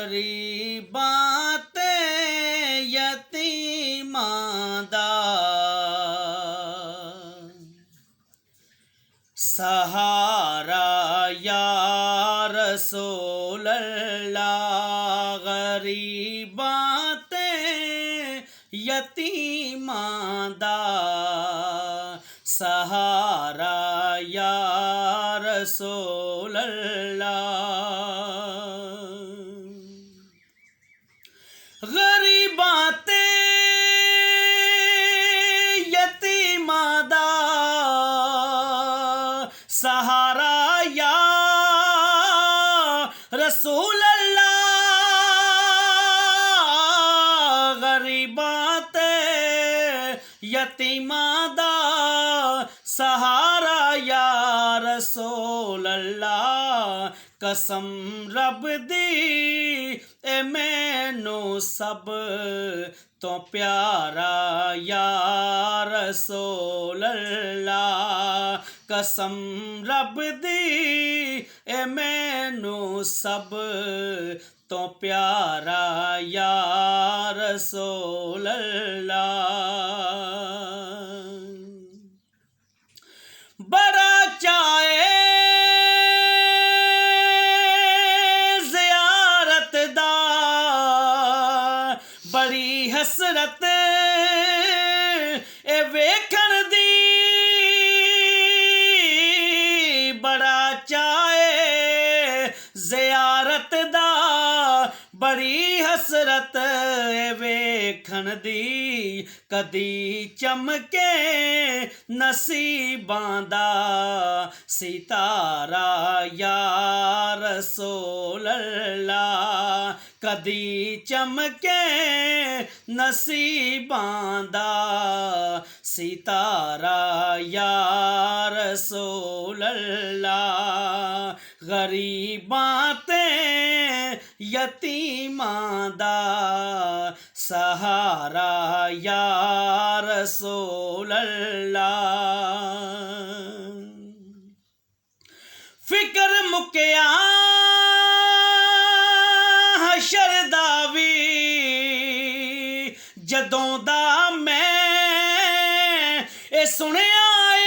गरीबां ते यतीमां दा सहारा या रसूल अल्लाह। गरीबां ते यतीमां दा सहारा या रसूल अल्लाह। गरीबां ते यतीमां दा सहारा या रसूल अल्लाह। गरीबां ते यतीमां दा सहारा या रसूल अल्लाह। कसम रब दी ए मैनू सब तो प्यारा या रसूल अल्लाह। कसम रब दी ए मैनू सब तो प्यारा या रसूल अल्लाह। बड़ा चाहे ज़ियारत दा बड़ी हसरत ए वेखण दी। बड़ा चाहे ज़ियारत दा बड़ी हसरत ए वेखण दी। कदी चमके नसीबां दा सितारा या रसूल अल्लाह। कदी चमके नसीबां दा सितारा या रसूल अल्लाह। गरीबां ते यतीमां दा सहारा या रसूल अल्लाह। फिकर मुक्या हशर दा वी जदों दा मैं ए सुनिया ए।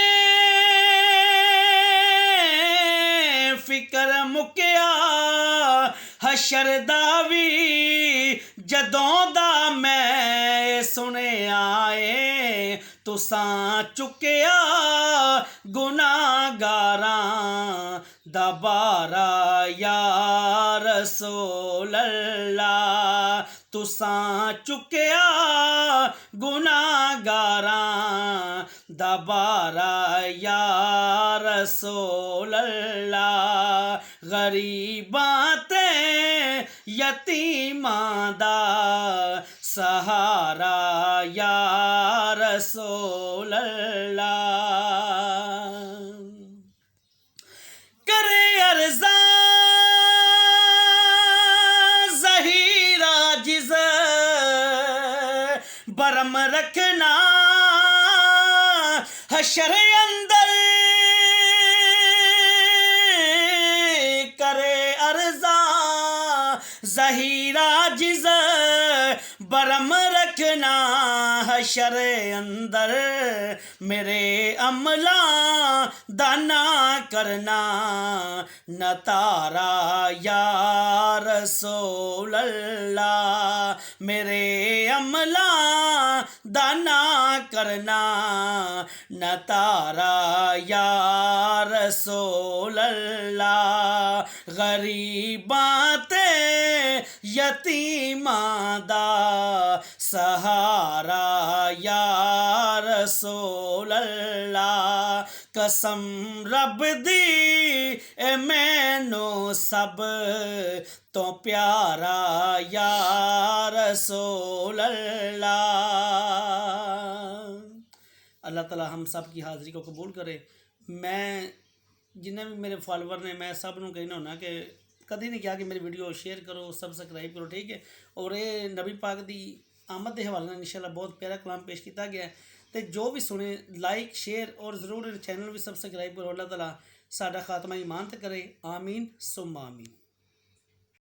फिकर मुक्या हशर दा वी जदों दा मैं सुनिया ए। तुसां चुकिया गुनाहगारां दा बारा या रसूल अल्लाह। तुसां चुकिया गुनाहगारां दा बारा या रसूल अल्लाह। गरीबां ते यतीमां दा सहारा या रसूल अल्लाह। करे अर्ज़ा ज़हीरा जिज़ बरम रखना हशर अंदर। करे अर्ज़ा ज़हीरा जिज़ बरम रखना हशर अंदर। मेरे अमला दाना करना न तारा या रसूल अल्लाह। मेरे अमला दाना करना न तारा या रसूल अल्लाह। गरीबां ते यतीमां दा सहारा या रसूल अल्लाह। कसम रब दी ए मैनू सब तो प्यारा या रसूल अल्लाह। अल्लाह ताला हम सब की हाज़री को कबूल करे। मैं जिन्हें भी मेरे फॉलोवर ने मैं सब नूं कहना होना कि कदी नहीं कहा कि मेरी वीडियो शेयर करो सबसक्राइब करो, ठीक है। और ये नबी पाक दी आमद के हवाले इंशाल्लाह बहुत प्यारा कलाम पेश किया गया है। तो जो भी सुने लाइक शेयर और ज़रूर चैनल भी सबसक्राइब करो। अल्लाह ताला साडा खात्मा ईमान ते करे। आमीन सुम्मा आमीन।